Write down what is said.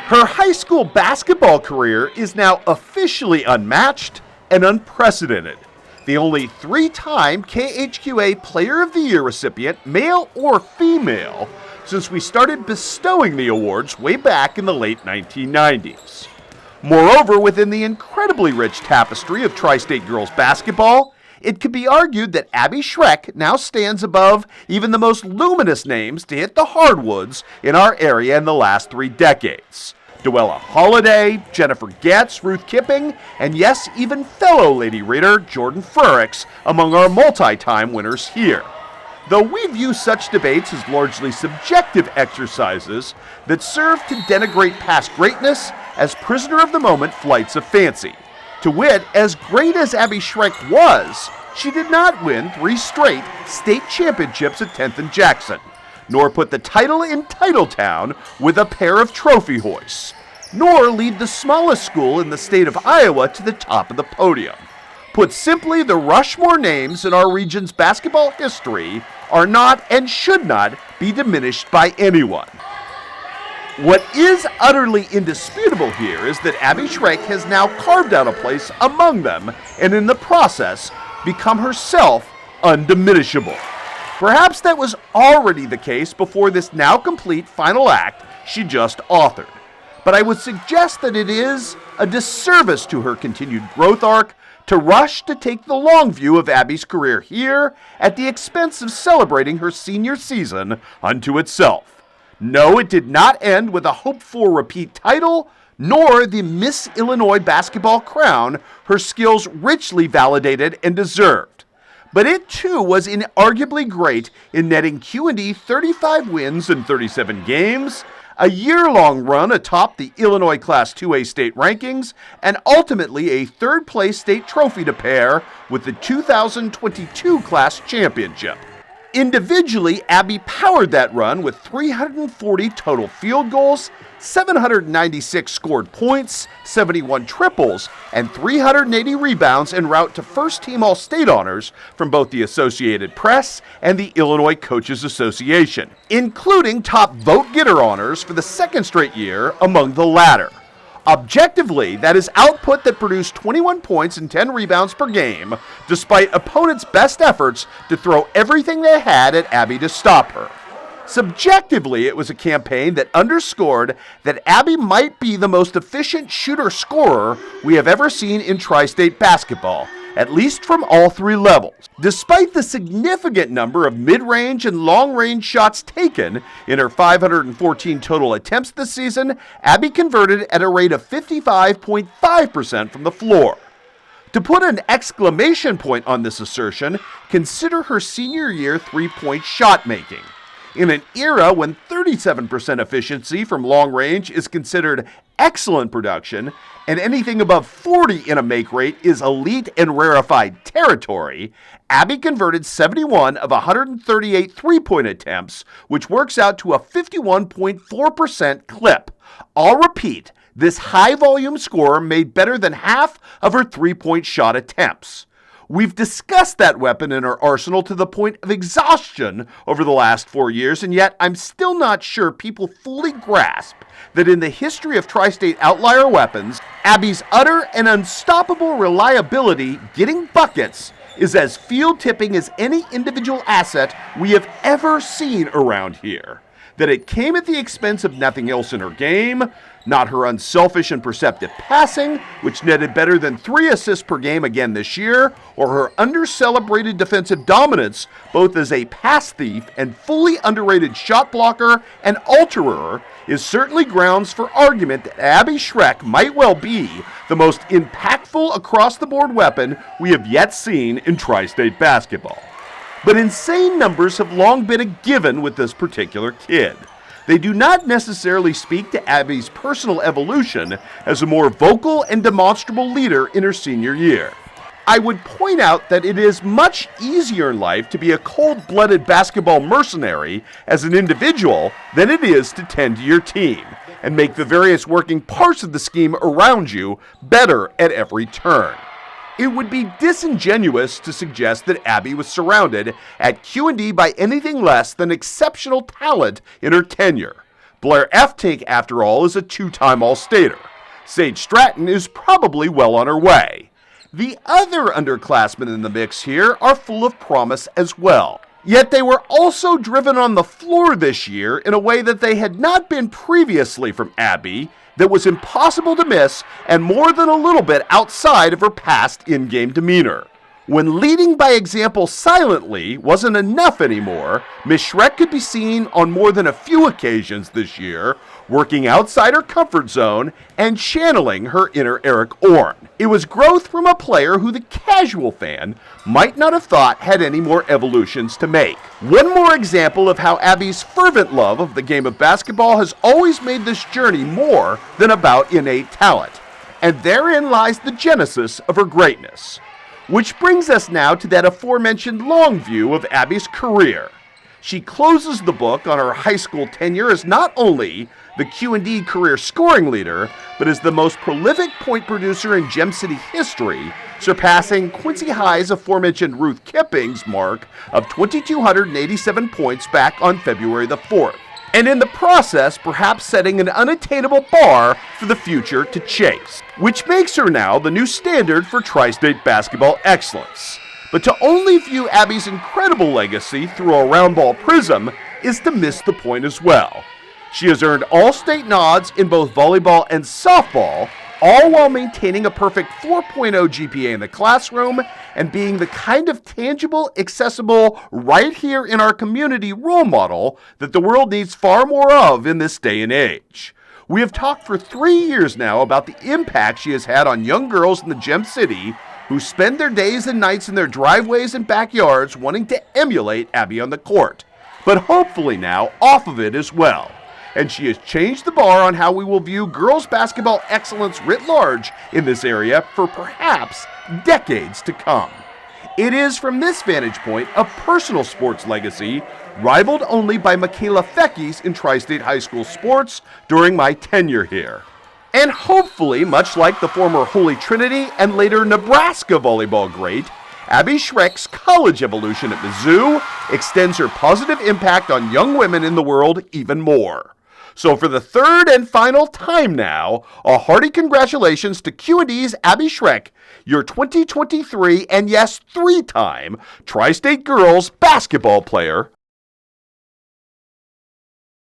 Her high school basketball career is now officially unmatched and unprecedented. The only three-time KHQA Player of the Year recipient, male or female, since we started bestowing the awards way back in the late 1990s. Moreover, within the incredibly rich tapestry of Tri-State girls basketball, it could be argued that Abbey Schreck now stands above even the most luminous names to hit the hardwoods in our area in the last 3 decades. Duella Holiday, Jennifer Getz, Ruth Kipping, and yes, even fellow Lady Reader Jordan Frericks among our multi-time winners here. Though we view such debates as largely subjective exercises that serve to denigrate past greatness as prisoner of the moment flights of fancy. To wit, as great as Abbey Schreck was, she did not win 3 straight state championships at 10th and Jackson, nor put the title in Titletown with a pair of trophy hoists, nor lead the smallest school in the state of Iowa to the top of the podium. Put simply, the Rushmore names in our region's basketball history are not and should not be diminished by anyone. What is utterly indisputable here is that Abbey Schreck has now carved out a place among them and in the process become herself undiminishable. Perhaps that was already the case before this now complete final act she just authored. But I would suggest that it is a disservice to her continued growth arc to rush to take the long view of Abbey's career here at the expense of celebrating her senior season unto itself. No, it did not end with a hoped-for repeat title, nor the Miss Illinois basketball crown her skills richly validated and deserved. But it too was inarguably great in netting Q&E 35 wins in 37 games, a year-long run atop the Illinois Class 2A state rankings, and ultimately a third-place state trophy to pair with the 2022 class championship. Individually, Abbey powered that run with 340 total field goals, 796 scored points, 71 triples, and 380 rebounds en route to first-team All-State honors from both the Associated Press and the Illinois Coaches Association, including top vote-getter honors for the second straight year among the latter. Objectively, that is output that produced 21 points and 10 rebounds per game, despite opponents' best efforts to throw everything they had at Abbey to stop her. Subjectively, it was a campaign that underscored that Abbey might be the most efficient shooter-scorer we have ever seen in Tri-State basketball, at least from all 3 levels. Despite the significant number of mid-range and long-range shots taken in her 514 total attempts this season, Abbey converted at a rate of 55.5% from the floor. To put an exclamation point on this assertion, consider her senior year 3-point shot making. In an era when 37% efficiency from long range is considered excellent production, and anything above 40 in a make rate is elite and rarefied territory, Abbey converted 71 of 138 3-point attempts, which works out to a 51.4% clip. I'll repeat, this high-volume scorer made better than half of her 3-point shot attempts. We've discussed that weapon in our arsenal to the point of exhaustion over the last 4 years, and yet I'm still not sure people fully grasp that in the history of Tri-State outlier weapons, Abbey's utter and unstoppable reliability getting buckets is as field-tipping as any individual asset we have ever seen around here. That it came at the expense of nothing else in her game, not her unselfish and perceptive passing, which netted better than 3 assists per game again this year, or her under-celebrated defensive dominance, both as a pass thief and fully underrated shot blocker and alterer, is certainly grounds for argument that Abbey Schreck might well be the most impactful across-the-board weapon we have yet seen in Tri-State basketball. But insane numbers have long been a given with this particular kid. They do not necessarily speak to Abbey's personal evolution as a more vocal and demonstrable leader in her senior year. I would point out that it is much easier in life to be a cold-blooded basketball mercenary as an individual than it is to tend to your team and make the various working parts of the scheme around you better at every turn. It would be disingenuous to suggest that Abbey was surrounded at Q&D by anything less than exceptional talent in her tenure. Blair Eftink, after all, is a two-time All-Stater. Sage Stratton is probably well on her way. The other underclassmen in the mix here are full of promise as well. Yet they were also driven on the floor this year in a way that they had not been previously from Abbey, that was impossible to miss and more than a little bit outside of her past in-game demeanor. When leading by example silently wasn't enough anymore, Miss Schreck could be seen on more than a few occasions this year, working outside her comfort zone and channeling her inner Eric Orn. It was growth from a player who the casual fan might not have thought had any more evolutions to make. One more example of how Abbey's fervent love of the game of basketball has always made this journey more than about innate talent, and therein lies the genesis of her greatness. Which brings us now to that aforementioned long view of Abbey's career. She closes the book on her high school tenure as not only the Q&D career scoring leader, but as the most prolific point producer in Gem City history, surpassing Quincy High's aforementioned Ruth Kipping's mark of 2,287 points back on February the 4th. And in the process, perhaps setting an unattainable bar for the future to chase, which makes her now the new standard for Tri-State basketball excellence. But to only view Abbey's incredible legacy through a round ball prism is to miss the point as well. She has earned all-state nods in both volleyball and softball, all while maintaining a perfect 4.0 GPA in the classroom and being the kind of tangible, accessible, right here in our community role model that the world needs far more of in this day and age. We have talked for 3 years now about the impact she has had on young girls in the Gem City who spend their days and nights in their driveways and backyards wanting to emulate Abbey on the court, but hopefully now off of it as well. And she has changed the bar on how we will view girls' basketball excellence writ large in this area for perhaps decades to come. It is from this vantage point a personal sports legacy rivaled only by Michaela Fecky's in Tri-State High School sports during my tenure here. And hopefully, much like the former Holy Trinity and later Nebraska volleyball great, Abbey Schreck's college evolution at Mizzou extends her positive impact on young women in the world even more. So for the third and final time now, a hearty congratulations to Q&D's Abbey Schreck, your 2023 and yes, 3-time Tri-State Girls basketball player